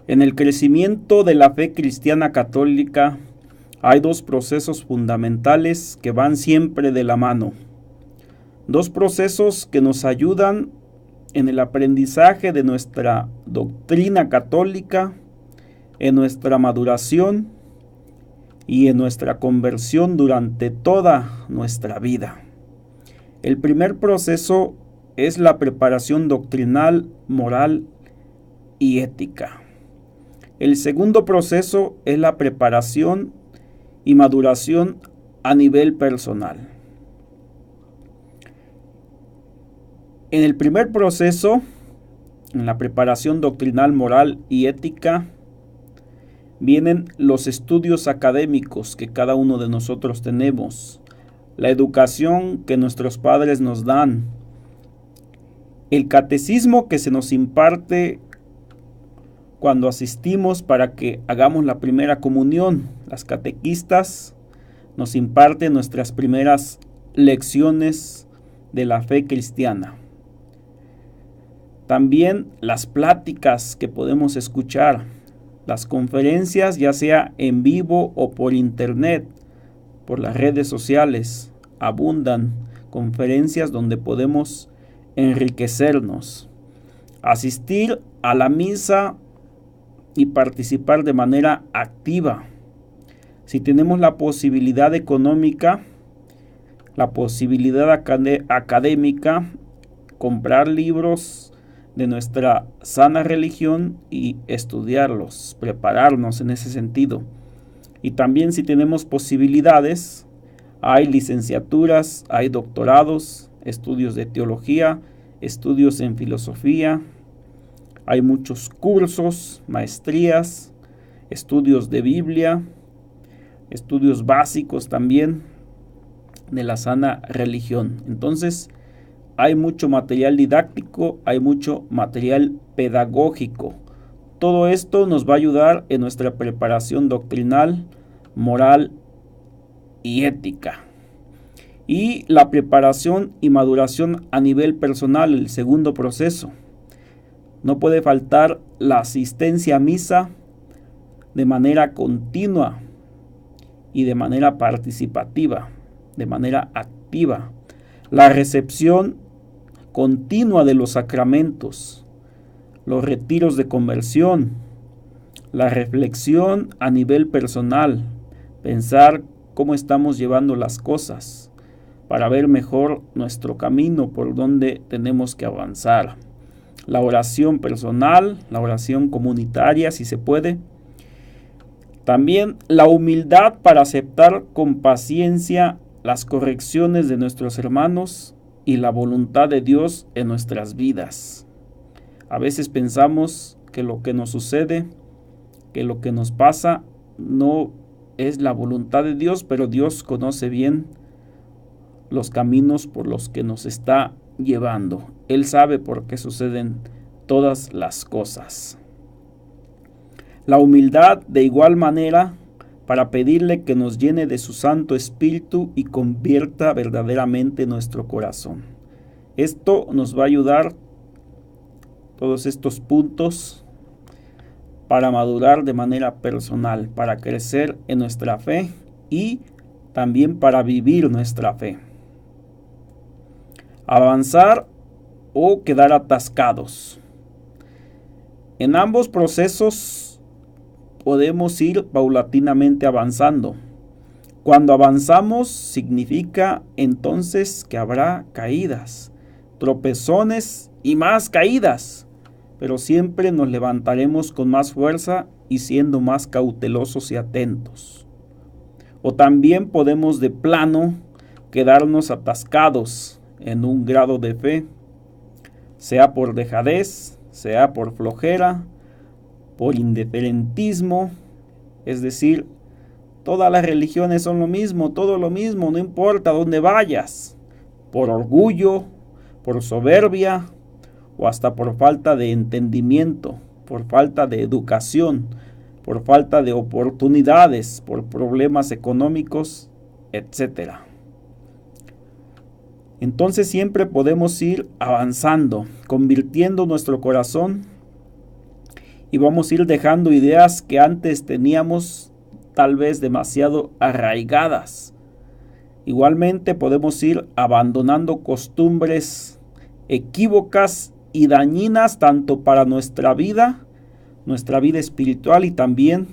En el crecimiento de la fe cristiana católica hay dos procesos fundamentales que van siempre de la mano. Dos procesos que nos ayudan en el aprendizaje de nuestra doctrina católica, en nuestra maduración y en nuestra conversión durante toda nuestra vida. El primer proceso es la preparación doctrinal, moral y ética. El segundo proceso es la preparación y maduración a nivel personal. En el primer proceso, en la preparación doctrinal, moral y ética, vienen los estudios académicos que cada uno de nosotros tenemos, la educación que nuestros padres nos dan, el catecismo que se nos imparte cuando asistimos para que hagamos la primera comunión. Las catequistas nos imparten nuestras primeras lecciones de la fe cristiana. También las pláticas que podemos escuchar, las conferencias, ya sea en vivo o por internet, por las redes sociales, abundan conferencias donde podemos enriquecernos, asistir a la misa y participar de manera activa. Si tenemos la posibilidad económica, la posibilidad académica, comprar libros de nuestra sana religión y estudiarlos, prepararnos en ese sentido. Y también si tenemos posibilidades, hay licenciaturas, hay doctorados, estudios de teología, estudios en filosofía, hay muchos cursos, maestrías, estudios de Biblia, estudios básicos también de la sana religión. Entonces, hay mucho material didáctico, hay mucho material pedagógico. Todo esto nos va a ayudar en nuestra preparación doctrinal, moral y ética. Y la preparación y maduración a nivel personal, el segundo proceso. No puede faltar la asistencia a misa de manera continua y de manera participativa, de manera activa. La recepción continua de los sacramentos, los retiros de conversión, la reflexión a nivel personal, pensar cómo estamos llevando las cosas para ver mejor nuestro camino por donde tenemos que avanzar. La oración personal, la oración comunitaria, si se puede. También la humildad para aceptar con paciencia las correcciones de nuestros hermanos y la voluntad de Dios en nuestras vidas. A veces pensamos que lo que nos sucede, que lo que nos pasa, no es la voluntad de Dios, pero Dios conoce bien los caminos por los que nos está llevando. Él sabe por qué suceden todas las cosas. La humildad de igual manera para pedirle que nos llene de su Santo Espíritu y convierta verdaderamente nuestro corazón. Esto nos va a ayudar, todos estos puntos, para madurar de manera personal, para crecer en nuestra fe y también para vivir nuestra fe. Avanzar o quedar atascados. En ambos procesos podemos ir paulatinamente avanzando. Cuando avanzamos significa entonces que habrá caídas, tropezones y más caídas, pero siempre nos levantaremos con más fuerza y siendo más cautelosos y atentos. O también podemos de plano quedarnos atascados en un grado de fe, sea por dejadez, sea por flojera, por indiferentismo, es decir, todas las religiones son lo mismo, todo lo mismo, no importa dónde vayas, por orgullo, por soberbia o hasta por falta de entendimiento, por falta de educación, por falta de oportunidades, por problemas económicos, etc. Entonces siempre podemos ir avanzando, convirtiendo nuestro corazón y vamos a ir dejando ideas que antes teníamos tal vez demasiado arraigadas. Igualmente podemos ir abandonando costumbres equívocas y dañinas tanto para nuestra vida espiritual, y también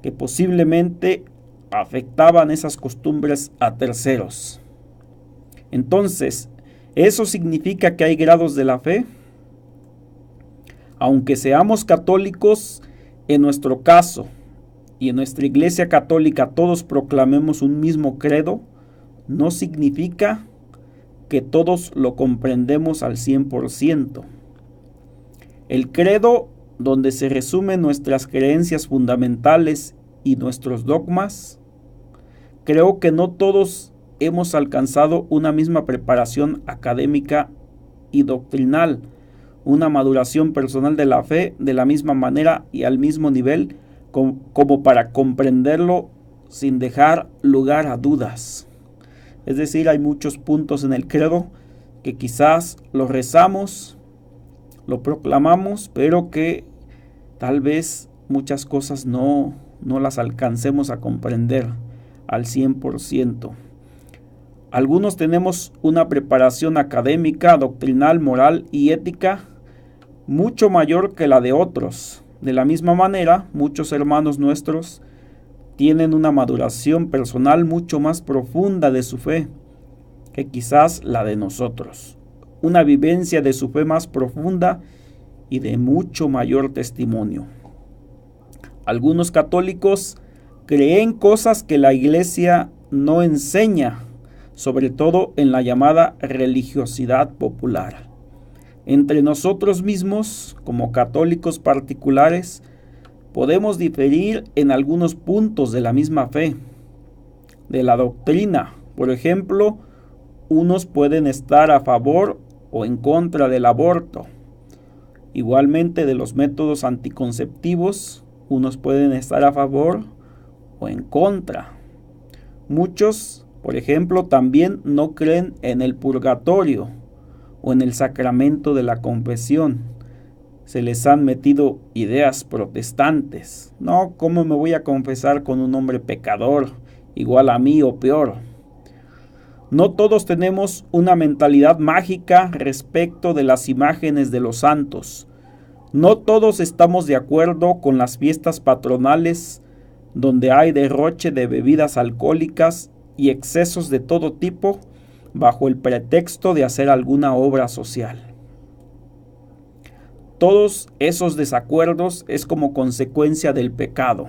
que posiblemente afectaban esas costumbres a terceros. Entonces, ¿eso significa que hay grados de la fe? Aunque seamos católicos, en nuestro caso, y en nuestra Iglesia Católica todos proclamemos un mismo credo, no significa que todos lo comprendemos al 100%. El credo, donde se resumen nuestras creencias fundamentales y nuestros dogmas, creo que no todos hemos alcanzado una misma preparación académica y doctrinal, una maduración personal de la fe de la misma manera y al mismo nivel como para comprenderlo sin dejar lugar a dudas. Es decir, hay muchos puntos en el credo que quizás lo rezamos, lo proclamamos, pero que tal vez muchas cosas no las alcancemos a comprender al 100%. Algunos tenemos una preparación académica, doctrinal, moral y ética mucho mayor que la de otros. De la misma manera, muchos hermanos nuestros tienen una maduración personal mucho más profunda de su fe que quizás la de nosotros. Una vivencia de su fe más profunda y de mucho mayor testimonio. Algunos católicos creen cosas que la Iglesia no enseña, sobre todo en la llamada religiosidad popular. Entre nosotros mismos, como católicos particulares, podemos diferir en algunos puntos de la misma fe, de la doctrina. Por ejemplo, unos pueden estar a favor o en contra del aborto. Igualmente de los métodos anticonceptivos, unos pueden estar a favor o en contra. Muchos, por ejemplo, también no creen en el purgatorio o en el sacramento de la confesión. Se les han metido ideas protestantes. No, ¿cómo me voy a confesar con un hombre pecador, igual a mí o peor? No todos tenemos una mentalidad mágica respecto de las imágenes de los santos. No todos estamos de acuerdo con las fiestas patronales donde hay derroche de bebidas alcohólicas y excesos de todo tipo bajo el pretexto de hacer alguna obra social. Todos esos desacuerdos es como consecuencia del pecado,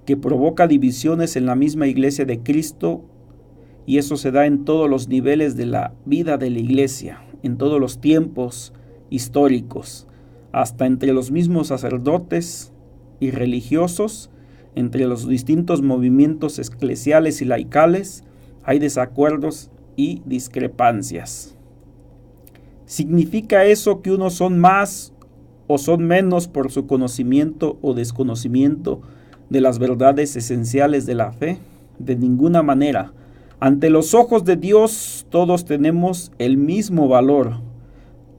que provoca divisiones en la misma Iglesia de Cristo, y eso se da en todos los niveles de la vida de la Iglesia, en todos los tiempos históricos, hasta entre los mismos sacerdotes y religiosos, entre los distintos movimientos eclesiales y laicales, hay desacuerdos y discrepancias. ¿Significa eso que unos son más o son menos por su conocimiento o desconocimiento de las verdades esenciales de la fe? De ninguna manera. Ante los ojos de Dios todos tenemos el mismo valor.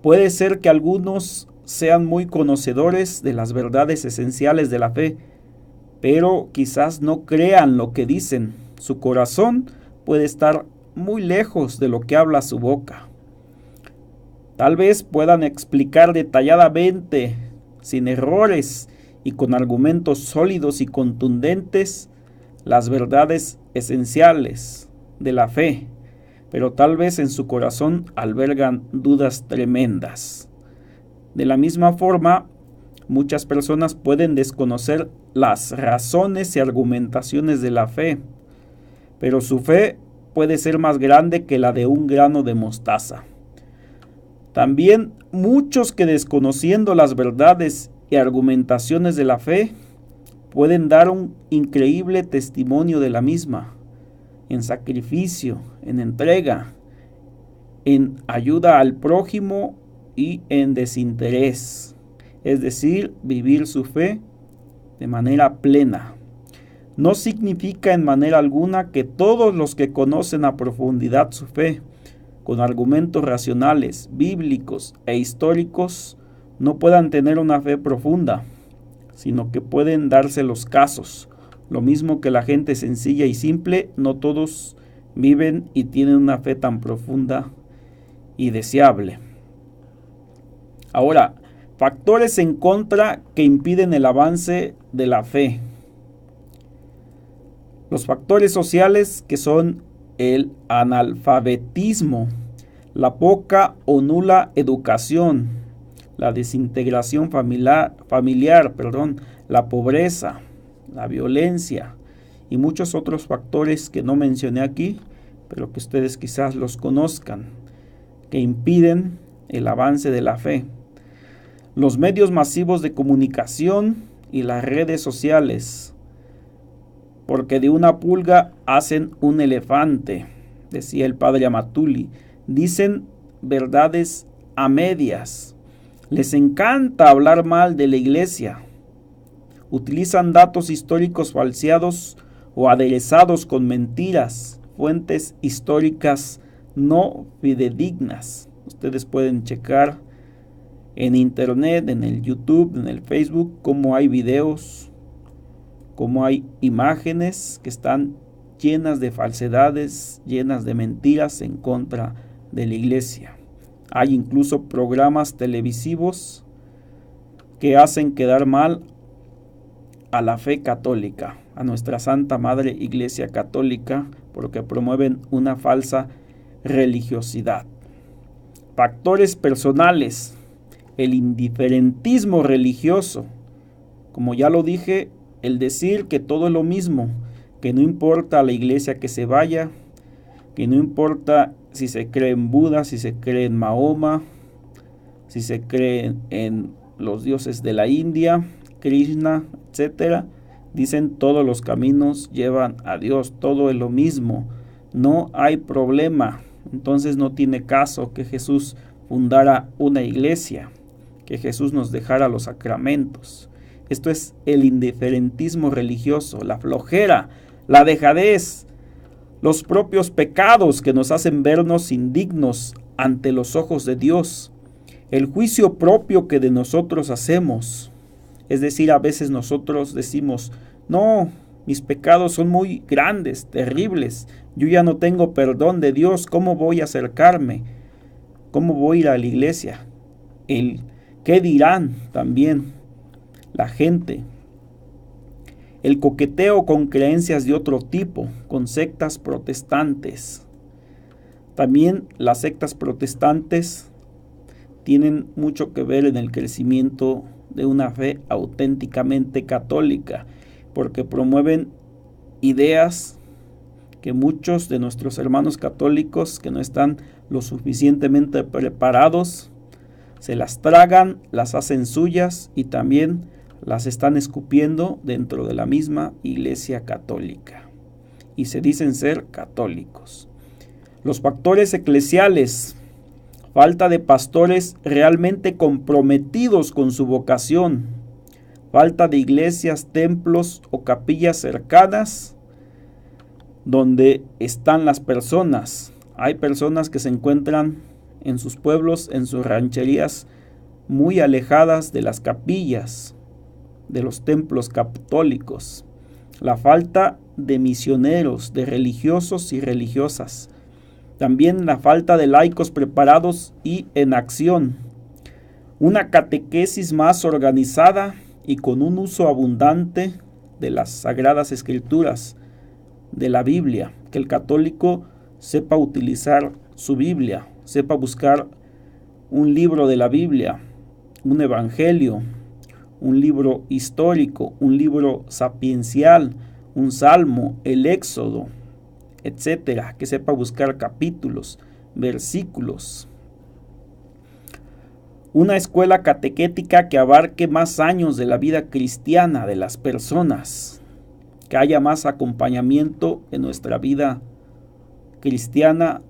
Puede ser que algunos sean muy conocedores de las verdades esenciales de la fe, pero quizás no crean lo que dicen. Su corazón puede estar muy lejos de lo que habla su boca. Tal vez puedan explicar detalladamente, sin errores y con argumentos sólidos y contundentes, las verdades esenciales de la fe, pero tal vez en su corazón albergan dudas tremendas. De la misma forma, muchas personas pueden desconocer las razones y argumentaciones de la fe, pero su fe puede ser más grande que la de un grano de mostaza. También muchos que desconociendo las verdades y argumentaciones de la fe, pueden dar un increíble testimonio de la misma, en sacrificio, en entrega, en ayuda al prójimo y en desinterés, es decir, vivir su fe de manera plena. No significa en manera alguna que todos los que conocen a profundidad su fe, con argumentos racionales, bíblicos e históricos, no puedan tener una fe profunda, sino que pueden darse los casos. Lo mismo que la gente sencilla y simple, no todos viven y tienen una fe tan profunda y deseable. Ahora, factores en contra que impiden el avance de la fe. Los factores sociales, que son el analfabetismo, la poca o nula educación, la desintegración familiar, la pobreza, la violencia y muchos otros factores que no mencioné aquí, pero que ustedes quizás los conozcan, que impiden el avance de la fe. Los medios masivos de comunicación y las redes sociales, porque de una pulga hacen un elefante, decía el padre Amatuli. Dicen verdades a medias. Les encanta hablar mal de la iglesia. Utilizan datos históricos falseados o aderezados con mentiras, fuentes históricas no fidedignas. Ustedes pueden checar en internet, en el YouTube, en el Facebook, cómo hay videos, cómo hay imágenes que están llenas de falsedades, llenas de mentiras en contra de la iglesia. Hay incluso programas televisivos que hacen quedar mal a la fe católica, a nuestra Santa Madre Iglesia Católica, porque promueven una falsa religiosidad. Factores personales, el indiferentismo religioso. Como ya lo dije, el decir que todo es lo mismo, que no importa a la iglesia que se vaya, que no importa si se cree en Buda, si se cree en Mahoma, si se cree en los dioses de la India, Krishna, etc. Dicen todos los caminos llevan a Dios, todo es lo mismo, no hay problema. Entonces no tiene caso que Jesús fundara una iglesia, que Jesús nos dejara los sacramentos. Esto es el indiferentismo religioso, la flojera, la dejadez, los propios pecados que nos hacen vernos indignos ante los ojos de Dios, el juicio propio que de nosotros hacemos. Es decir, a veces nosotros decimos, no, mis pecados son muy grandes, terribles, yo ya no tengo perdón de Dios, ¿cómo voy a acercarme? ¿Cómo voy a ir a la iglesia? ¿Qué dirán también la gente? El coqueteo con creencias de otro tipo, con sectas protestantes. También las sectas protestantes tienen mucho que ver en el crecimiento de una fe auténticamente católica, porque promueven ideas que muchos de nuestros hermanos católicos que no están lo suficientemente preparados, se las tragan, las hacen suyas y también las están escupiendo dentro de la misma Iglesia Católica. Y se dicen ser católicos. Los factores eclesiales, falta de pastores realmente comprometidos con su vocación, falta de iglesias, templos o capillas cercanas donde están las personas. Hay personas que se encuentran en sus pueblos, en sus rancherías, muy alejadas de las capillas, de los templos católicos. La falta de misioneros, de religiosos y religiosas. También la falta de laicos preparados y en acción. Una catequesis más organizada y con un uso abundante de las Sagradas Escrituras, de la Biblia. Que el católico sepa utilizar su Biblia, sepa buscar un libro de la Biblia, un evangelio, un libro histórico, un libro sapiencial, un salmo, el Éxodo, etcétera, que sepa buscar capítulos, versículos. Una escuela catequética que abarque más años de la vida cristiana de las personas, que haya más acompañamiento en nuestra vida cristiana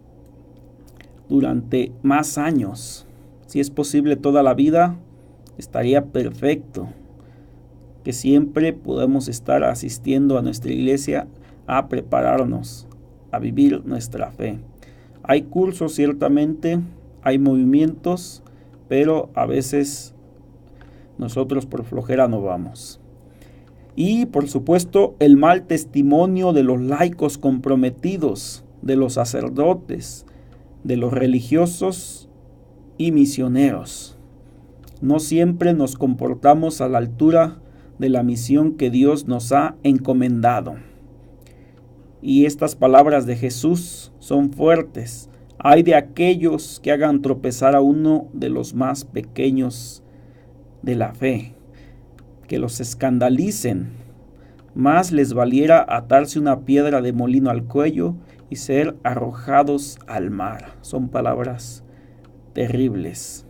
durante más años. Si es posible toda la vida, estaría perfecto. Que siempre podamos estar asistiendo a nuestra iglesia a prepararnos, a vivir nuestra fe. Hay cursos, ciertamente, hay movimientos, pero a veces nosotros por flojera no vamos. Y por supuesto el mal testimonio de los laicos comprometidos, de los sacerdotes, de los religiosos y misioneros. No siempre nos comportamos a la altura de la misión que Dios nos ha encomendado. Y estas palabras de Jesús son fuertes. Ay de aquellos que hagan tropezar a uno de los más pequeños de la fe, que los escandalicen. Más les valiera atarse una piedra de molino al cuello y ser arrojados al mar. Son palabras terribles.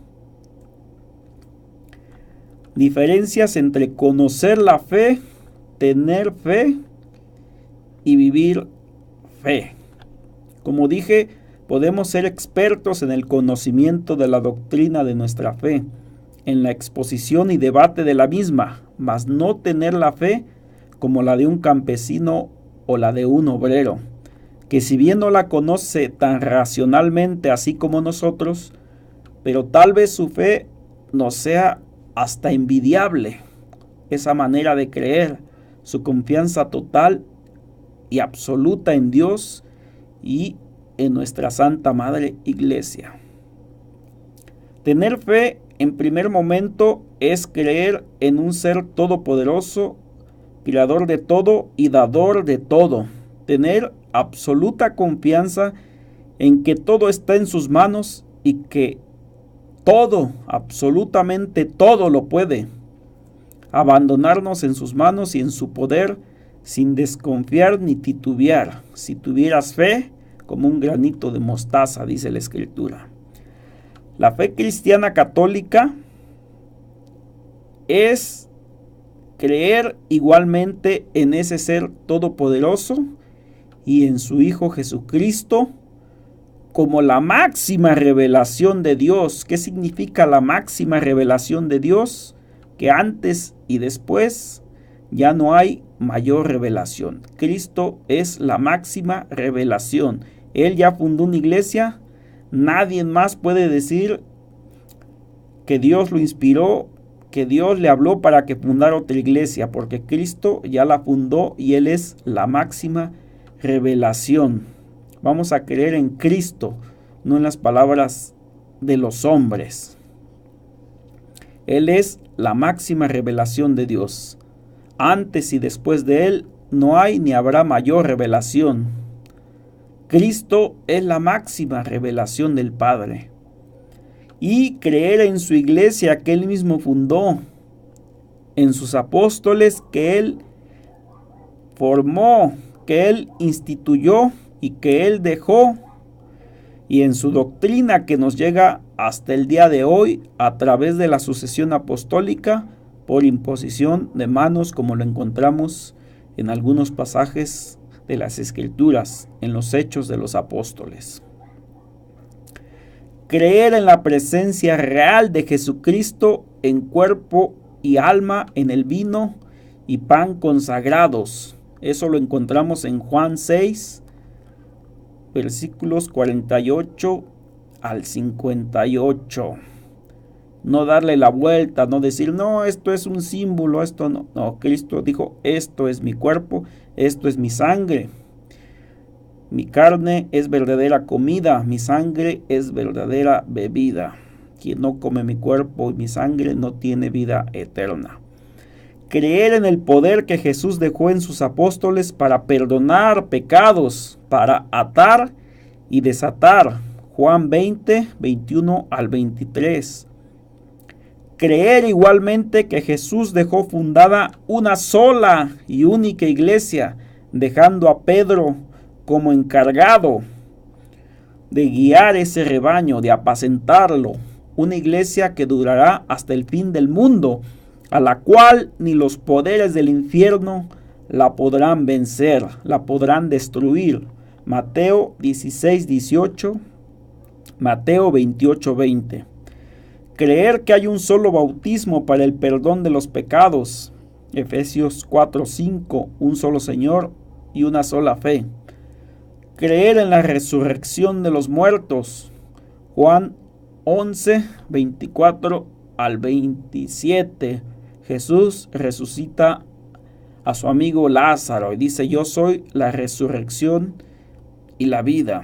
Diferencias entre conocer la fe, tener fe y vivir fe. Como dije, podemos ser expertos en el conocimiento de la doctrina de nuestra fe, en la exposición y debate de la misma, mas no tener la fe como la de un campesino o la de un obrero, que si bien no la conoce tan racionalmente así como nosotros, pero tal vez su fe nos sea hasta envidiable, esa manera de creer, su confianza total y absoluta en Dios y en nuestra Santa Madre Iglesia. Tener fe en primer momento es creer en un ser todopoderoso, creador de todo y dador de todo. Tener absoluta confianza en que todo está en sus manos y que todo, absolutamente todo lo puede. Abandonarnos en sus manos y en su poder sin desconfiar ni titubear. Si tuvieras fe, como un granito de mostaza, dice la Escritura. La fe cristiana católica es creer igualmente en ese ser todopoderoso y en su Hijo Jesucristo como la máxima revelación de Dios. ¿Qué significa la máxima revelación de Dios? Que antes y después ya no hay mayor revelación. Cristo es la máxima revelación. Él ya fundó una iglesia. Nadie más puede decir que Dios lo inspiró, que Dios le habló para que fundara otra iglesia, porque Cristo ya la fundó y Él es la máxima revelación. Vamos a creer en Cristo, no en las palabras de los hombres. Él es la máxima revelación de Dios. Antes y después de Él no hay ni habrá mayor revelación. Cristo es la máxima revelación del Padre. Y creer en su iglesia que Él mismo fundó, en sus apóstoles que Él formó, que Él instituyó y que Él dejó, y en su doctrina que nos llega hasta el día de hoy a través de la sucesión apostólica por imposición de manos, como lo encontramos en algunos pasajes de las Escrituras, en los Hechos de los Apóstoles. Creer en la presencia real de Jesucristo en cuerpo y alma, en el vino y pan consagrados. Eso lo encontramos en Juan 6, versículos 48 al 58. No darle la vuelta, no decir, no, esto es un símbolo, esto no. No, Cristo dijo, esto es mi cuerpo, esto es mi sangre. Mi carne es verdadera comida, mi sangre es verdadera bebida. Quien no come mi cuerpo y mi sangre no tiene vida eterna. Creer en el poder que Jesús dejó en sus apóstoles para perdonar pecados, para atar y desatar. Juan 20, 21 al 23. Creer igualmente que Jesús dejó fundada una sola y única iglesia, dejando a Pedro como encargado de guiar ese rebaño, de apacentarlo. Una iglesia que durará hasta el fin del mundo, a la cual ni los poderes del infierno la podrán vencer, la podrán destruir. Mateo 16, 18, Mateo 28, 20. Creer que hay un solo bautismo para el perdón de los pecados. Efesios 4, 5, un solo Señor y una sola fe. Creer en la resurrección de los muertos. Juan 11, 24 al 27, Jesús resucita a su amigo Lázaro y dice: yo soy la resurrección y la vida.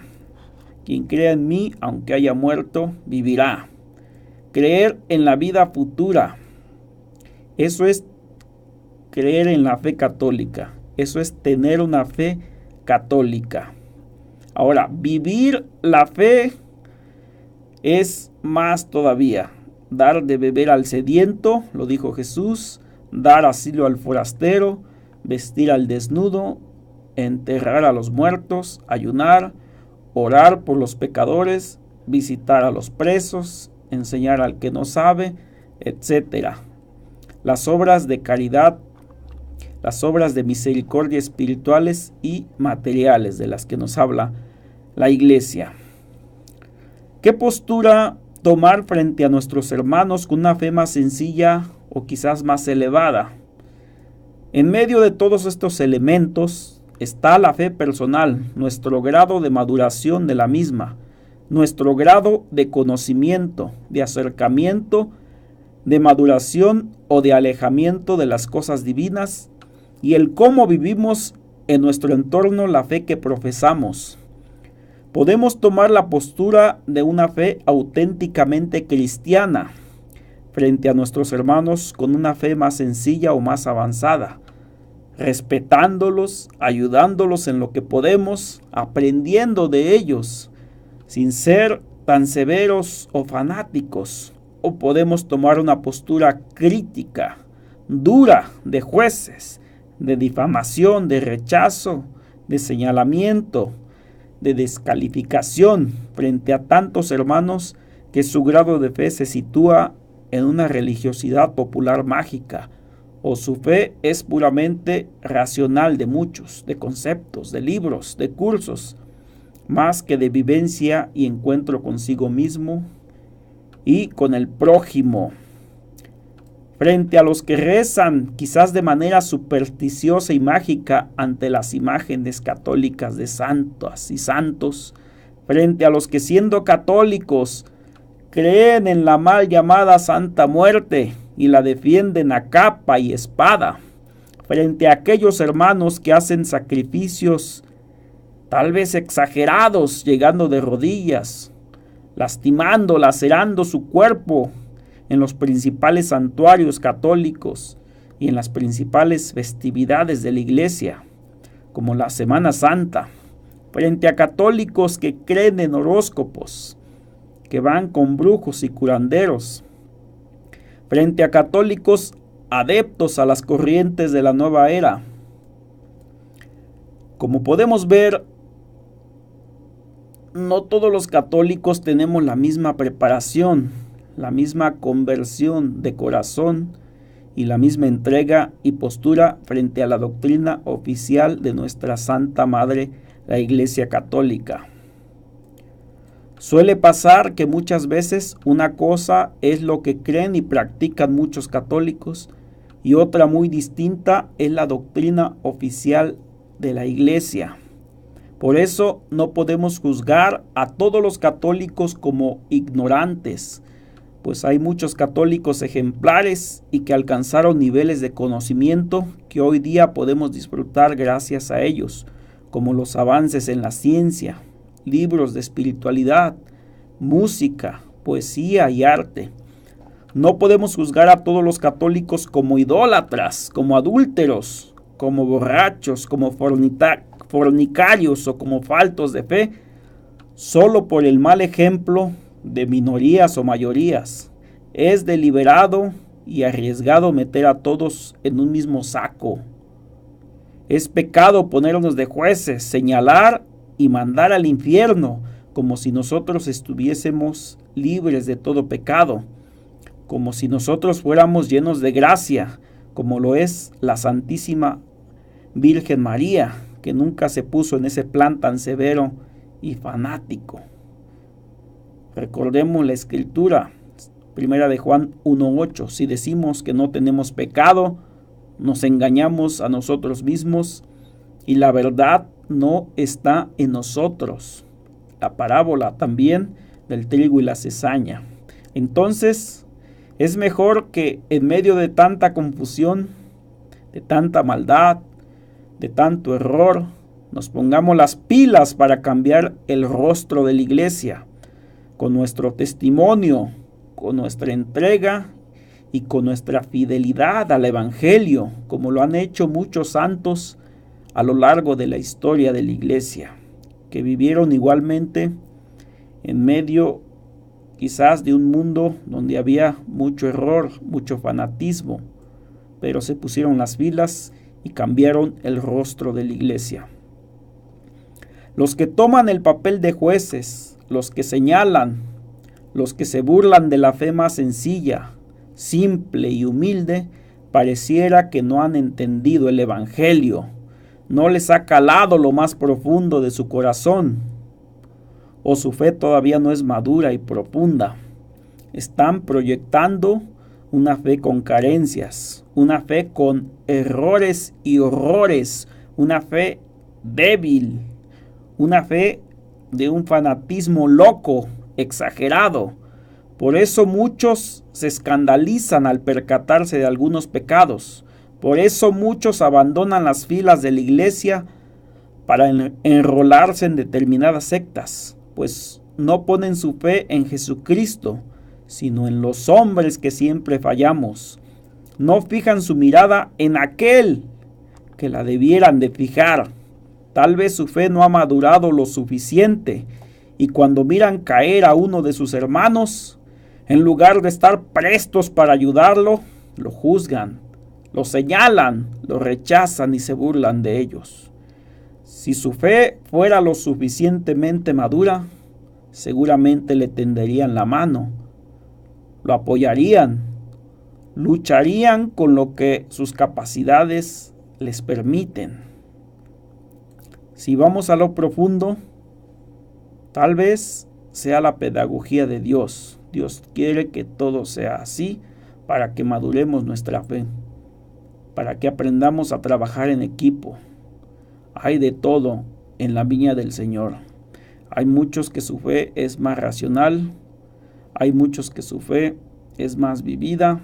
Quien crea en mí, aunque haya muerto, vivirá. Creer en la vida futura. Eso es creer en la fe católica. Eso es tener una fe católica. Ahora, vivir la fe es más todavía. Dar de beber al sediento, lo dijo Jesús, dar asilo al forastero, vestir al desnudo, enterrar a los muertos, ayunar, orar por los pecadores, visitar a los presos, enseñar al que no sabe, etc. Las obras de caridad, las obras de misericordia espirituales y materiales de las que nos habla la Iglesia. ¿Qué postura tomar frente a nuestros hermanos con una fe más sencilla o quizás más elevada? En medio de todos estos elementos está la fe personal, nuestro grado de maduración de la misma, nuestro grado de conocimiento, de acercamiento, de maduración o de alejamiento de las cosas divinas, y el cómo vivimos en nuestro entorno la fe que profesamos. Podemos tomar la postura de una fe auténticamente cristiana frente a nuestros hermanos con una fe más sencilla o más avanzada, respetándolos, ayudándolos en lo que podemos, aprendiendo de ellos, sin ser tan severos o fanáticos. O podemos tomar una postura crítica, dura, de jueces, de difamación, de rechazo, de señalamiento, de descalificación frente a tantos hermanos que su grado de fe se sitúa en una religiosidad popular mágica, o su fe es puramente racional de muchos, de conceptos, de libros, de cursos, más que de vivencia y encuentro consigo mismo y con el prójimo. Frente a los que rezan, quizás de manera supersticiosa y mágica, ante las imágenes católicas de santas y santos, frente a los que siendo católicos creen en la mal llamada Santa Muerte y la defienden a capa y espada, frente a aquellos hermanos que hacen sacrificios tal vez exagerados, llegando de rodillas, lastimando, lacerando su cuerpo en los principales santuarios católicos y en las principales festividades de la Iglesia, como la Semana Santa, frente a católicos que creen en horóscopos, que van con brujos y curanderos, frente a católicos adeptos a las corrientes de la nueva era. Como podemos ver, no todos los católicos tenemos la misma preparación, la misma conversión de corazón y la misma entrega y postura frente a la doctrina oficial de nuestra Santa Madre, la Iglesia Católica. Suele pasar que muchas veces una cosa es lo que creen y practican muchos católicos y otra muy distinta es la doctrina oficial de la Iglesia. Por eso no podemos juzgar a todos los católicos como ignorantes, pues hay muchos católicos ejemplares y que alcanzaron niveles de conocimiento que hoy día podemos disfrutar gracias a ellos, como los avances en la ciencia, libros de espiritualidad, música, poesía y arte. No podemos juzgar a todos los católicos como idólatras, como adúlteros, como borrachos, como fornicarios o como faltos de fe, solo por el mal ejemplo de minorías o mayorías. Es deliberado y arriesgado meter a todos en un mismo saco. Es pecado ponernos de jueces, señalar y mandar al infierno, como si nosotros estuviésemos libres de todo pecado, como si nosotros fuéramos llenos de gracia, como lo es la Santísima Virgen María, que nunca se puso en ese plan tan severo y fanático. Recordemos la Escritura, 1 de Juan 1:8, si decimos que no tenemos pecado, nos engañamos a nosotros mismos y la verdad no está en nosotros. La parábola también del trigo y la cizaña. Entonces, Es mejor que en medio de tanta confusión, de tanta maldad, de tanto error, nos pongamos las pilas para cambiar el rostro de la iglesia, con nuestro testimonio, con nuestra entrega y con nuestra fidelidad al Evangelio, como lo han hecho muchos santos a lo largo de la historia de la iglesia, que vivieron igualmente en medio quizás de un mundo donde había mucho error, mucho fanatismo, pero se pusieron las pilas y cambiaron el rostro de la iglesia. Los que toman el papel de jueces, los que señalan, los que se burlan de la fe más sencilla, simple y humilde, pareciera que no han entendido el Evangelio, no les ha calado lo más profundo de su corazón, o su fe todavía no es madura y profunda. Están proyectando una fe con carencias, una fe con errores y horrores, una fe débil, una fe de un fanatismo loco, exagerado. Por eso muchos se escandalizan al percatarse de algunos pecados. Por eso muchos abandonan las filas de la iglesia para enrolarse en determinadas sectas, pues no ponen su fe en Jesucristo, sino en los hombres que siempre fallamos. No fijan su mirada en aquel que la debieran de fijar. Tal vez su fe no ha madurado lo suficiente y cuando miran caer a uno de sus hermanos, en lugar de estar prestos para ayudarlo, lo juzgan, lo señalan, lo rechazan y se burlan de ellos. Si su fe fuera lo suficientemente madura, seguramente le tenderían la mano, lo apoyarían, lucharían con lo que sus capacidades les permiten. Si vamos a lo profundo, tal vez sea la pedagogía de Dios. Dios quiere que todo sea así para que maduremos nuestra fe, para que aprendamos a trabajar en equipo. Hay de todo en la viña del Señor. Hay muchos que su fe es más racional, hay muchos que su fe es más vivida,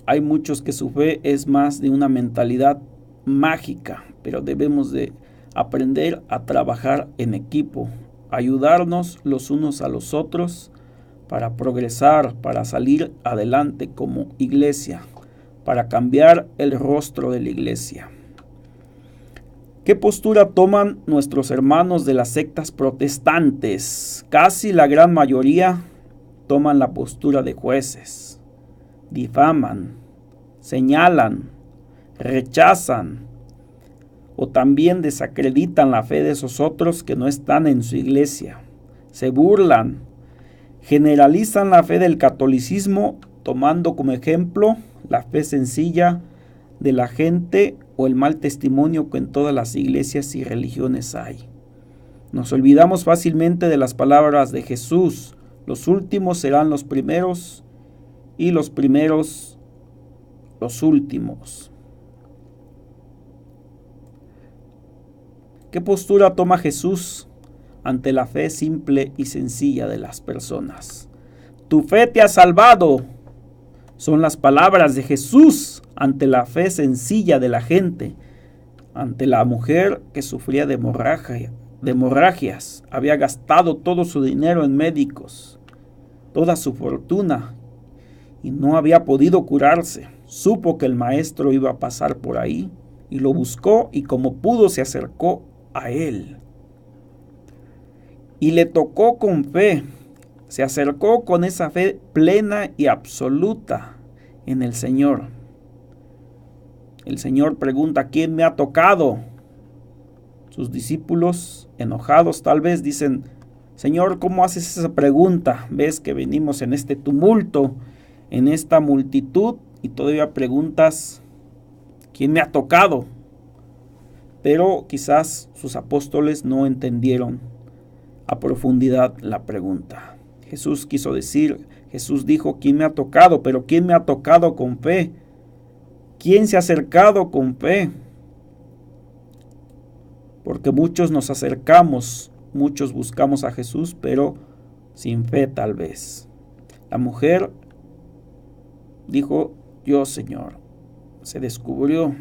hay muchos que su fe es más de una mentalidad mágica, pero debemos de aprender a trabajar en equipo, ayudarnos los unos a los otros para progresar, para salir adelante como iglesia, para cambiar el rostro de la iglesia. ¿Qué postura toman nuestros hermanos de las sectas protestantes? Casi la gran mayoría toman la postura de jueces, difaman, señalan, rechazan o también desacreditan la fe de esos otros que no están en su iglesia. Se burlan, generalizan la fe del catolicismo tomando como ejemplo la fe sencilla de la gente o el mal testimonio que en todas las iglesias y religiones hay. Nos olvidamos fácilmente de las palabras de Jesús: los últimos serán los primeros y los primeros los últimos. ¿Qué postura toma Jesús ante la fe simple y sencilla de las personas? Tu fe te ha salvado. Son las palabras de Jesús ante la fe sencilla de la gente, ante la mujer que sufría de hemorragias, había gastado todo su dinero en médicos, toda su fortuna, y no había podido curarse. Supo que el maestro iba a pasar por ahí y lo buscó, y como pudo se acercó a él y le tocó con fe. Se acercó con esa fe plena y absoluta en el Señor. El Señor pregunta: ¿quién me ha tocado? Sus discípulos, enojados tal vez, dicen: Señor, ¿cómo haces esa pregunta? Ves que venimos en este tumulto, en esta multitud, y todavía preguntas: ¿quién me ha tocado? Pero quizás sus apóstoles no entendieron a profundidad la pregunta. Jesús quiso decir, Jesús dijo: ¿quién me ha tocado? Pero ¿quién me ha tocado con fe? ¿Quién se ha acercado con fe? Porque muchos nos acercamos, muchos buscamos a Jesús, pero sin fe tal vez. La mujer dijo: yo, Señor. Se descubrió,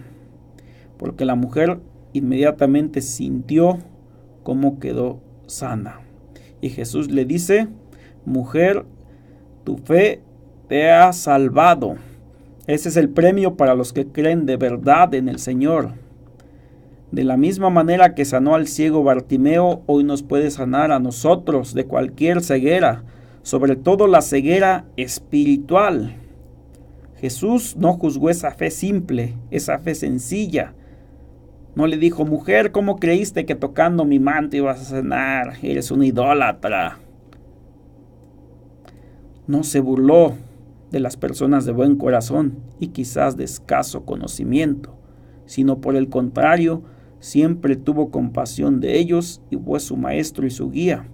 porque la mujer inmediatamente sintió cómo quedó sana. Y Jesús le dice: mujer, tu fe te ha salvado. Ese es el premio para los que creen de verdad en el Señor. De la misma manera que sanó al ciego Bartimeo, hoy nos puede sanar a nosotros de cualquier ceguera, sobre todo la ceguera espiritual. Jesús no juzgó esa fe simple, esa fe sencilla. No le dijo: mujer, ¿cómo creíste que tocando mi manto ibas a sanar? Eres un idólatra. No se burló de las personas de buen corazón y quizás de escaso conocimiento, sino por el contrario, siempre tuvo compasión de ellos y fue su maestro y su guía.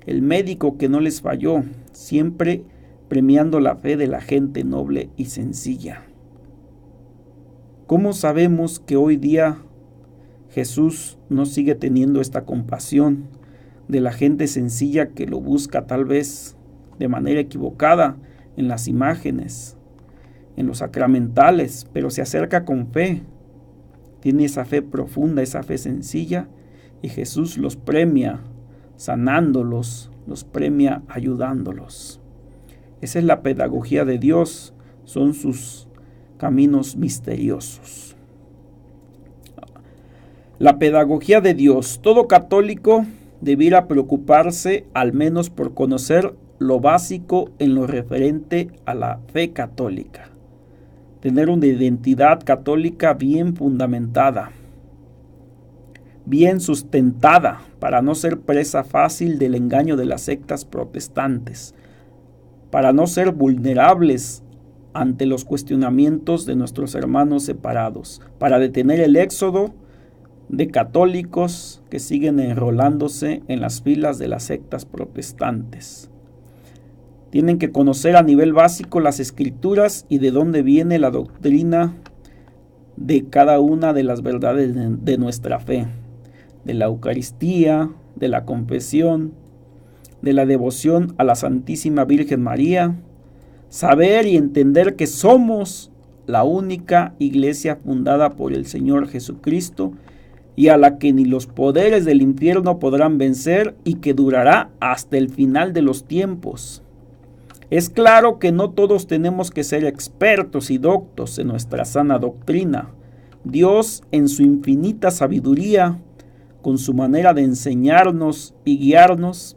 El médico que no les falló, siempre premiando la fe de la gente noble y sencilla. ¿Cómo sabemos que hoy día Jesús no sigue teniendo esta compasión de la gente sencilla que lo busca tal vez de manera equivocada en las imágenes, en los sacramentales, pero se acerca con fe? Tiene esa fe profunda, esa fe sencilla, y Jesús los premia sanándolos, los premia ayudándolos. Esa es la pedagogía de Dios, son sus caminos misteriosos. La pedagogía de Dios. Todo católico debiera preocuparse al menos por conocer lo básico en lo referente a la fe católica. Tener una identidad católica bien fundamentada, bien sustentada, para no ser presa fácil del engaño de las sectas protestantes, para no ser vulnerables ante los cuestionamientos de nuestros hermanos separados, para detener el éxodo de católicos que siguen enrolándose en las filas de las sectas protestantes. Tienen que conocer a nivel básico las escrituras y de dónde viene la doctrina de cada una de las verdades de nuestra fe, de la Eucaristía, de la confesión, de la devoción a la Santísima Virgen María, saber y entender que somos la única iglesia fundada por el Señor Jesucristo y a la que ni los poderes del infierno podrán vencer y que durará hasta el final de los tiempos. Es claro que no todos tenemos que ser expertos y doctos en nuestra sana doctrina. Dios, en su infinita sabiduría, con su manera de enseñarnos y guiarnos,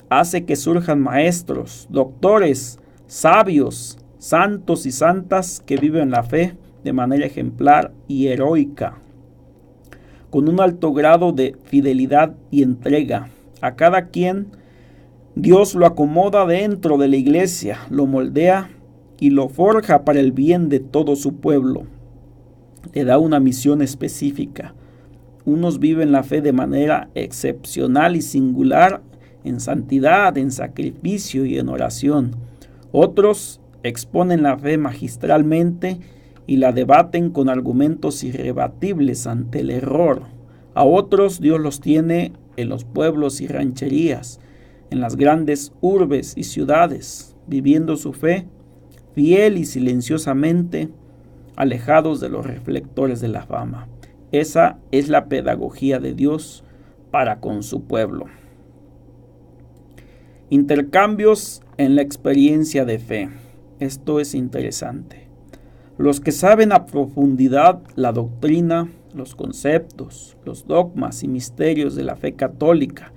hace que surjan maestros, doctores, sabios, santos y santas que viven la fe de manera ejemplar y heroica, con un alto grado de fidelidad y entrega. A cada quien Dios lo acomoda dentro de la iglesia, lo moldea y lo forja para el bien de todo su pueblo. Le da una misión específica. Unos viven la fe de manera excepcional y singular, en santidad, en sacrificio y en oración. Otros exponen la fe magistralmente y la debaten con argumentos irrebatibles ante el error. A otros Dios los tiene en los pueblos y rancherías, en las grandes urbes y ciudades, viviendo su fe fiel y silenciosamente, alejados de los reflectores de la fama. Esa es la pedagogía de Dios para con su pueblo. Intercambios en la experiencia de fe. Esto es interesante. Los que saben a profundidad la doctrina, los conceptos, los dogmas y misterios de la fe católica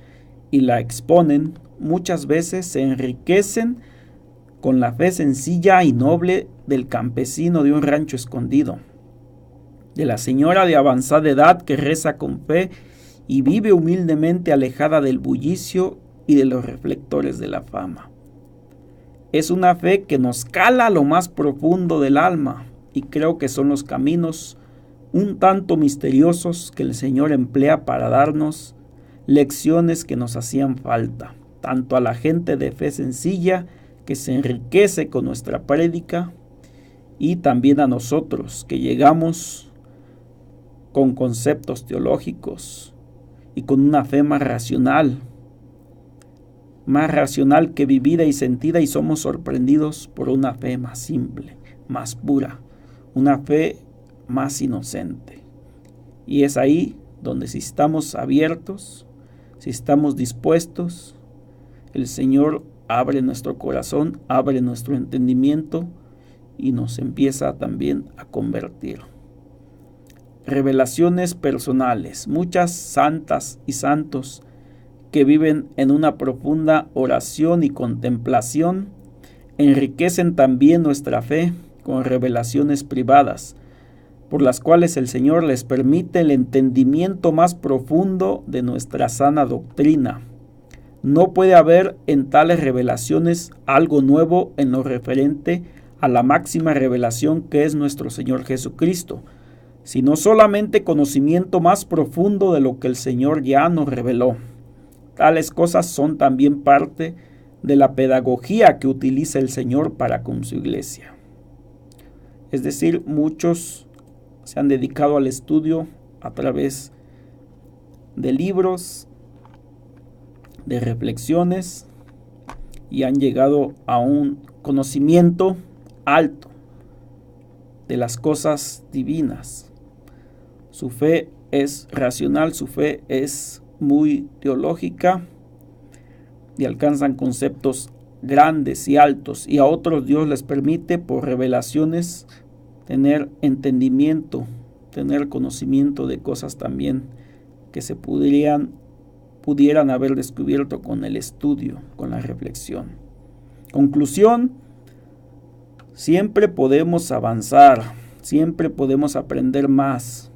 y la exponen, muchas veces se enriquecen con la fe sencilla y noble del campesino de un rancho escondido, de la señora de avanzada edad que reza con fe y vive humildemente alejada del bullicio y de los reflectores de la fama. Es una fe que nos cala a lo más profundo del alma, y creo que son los caminos un tanto misteriosos que el Señor emplea para darnos lecciones que nos hacían falta, tanto a la gente de fe sencilla que se enriquece con nuestra prédica, y también a nosotros que llegamos con conceptos teológicos y con una fe más racional, más racional que vivida y sentida, y somos sorprendidos por una fe más simple, más pura, una fe más inocente. Y es ahí donde, si estamos abiertos, si estamos dispuestos, el Señor abre nuestro corazón, abre nuestro entendimiento y nos empieza también a convertir. Revelaciones personales. Muchas santas y santos que viven en una profunda oración y contemplación enriquecen también nuestra fe con revelaciones privadas, por las cuales el Señor les permite el entendimiento más profundo de nuestra sana doctrina. No puede haber en tales revelaciones algo nuevo en lo referente a la máxima revelación que es nuestro Señor Jesucristo, sino solamente conocimiento más profundo de lo que el Señor ya nos reveló. Tales cosas son también parte de la pedagogía que utiliza el Señor para con su iglesia. Es decir, muchos se han dedicado al estudio a través de libros, de reflexiones, y han llegado a un conocimiento alto de las cosas divinas. Su fe es racional, su fe es muy teológica y alcanzan conceptos grandes y altos, y a otros Dios les permite por revelaciones tener entendimiento, tener conocimiento de cosas también que se pudieran haber descubierto con el estudio, con la reflexión. Conclusión: siempre podemos avanzar, siempre podemos aprender más,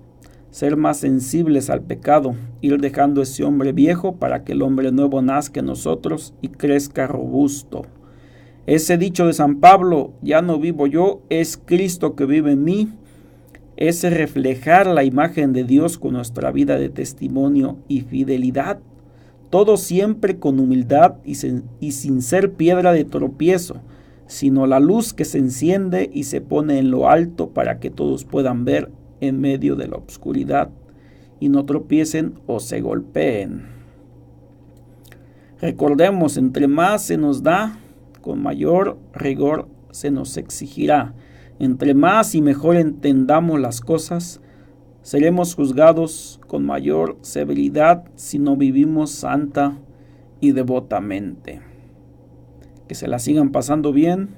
ser más sensibles al pecado, ir dejando ese hombre viejo para que el hombre nuevo nazca en nosotros y crezca robusto. Ese dicho de San Pablo, ya no vivo yo, es Cristo que vive en mí, es reflejar la imagen de Dios con nuestra vida de testimonio y fidelidad, todo siempre con humildad y sin ser piedra de tropiezo, sino la luz que se enciende y se pone en lo alto para que todos puedan ver en medio de la oscuridad y no tropiecen o se golpeen. Recordemos, entre más se nos da, con mayor rigor se nos exigirá. Entre más y mejor entendamos las cosas, seremos juzgados con mayor severidad si no vivimos santa y devotamente. Que se la sigan pasando bien,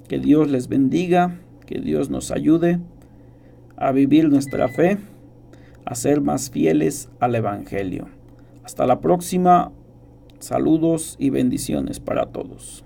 que Dios les bendiga, que Dios nos ayude a vivir nuestra fe, a ser más fieles al Evangelio. Hasta la próxima. Saludos y bendiciones para todos.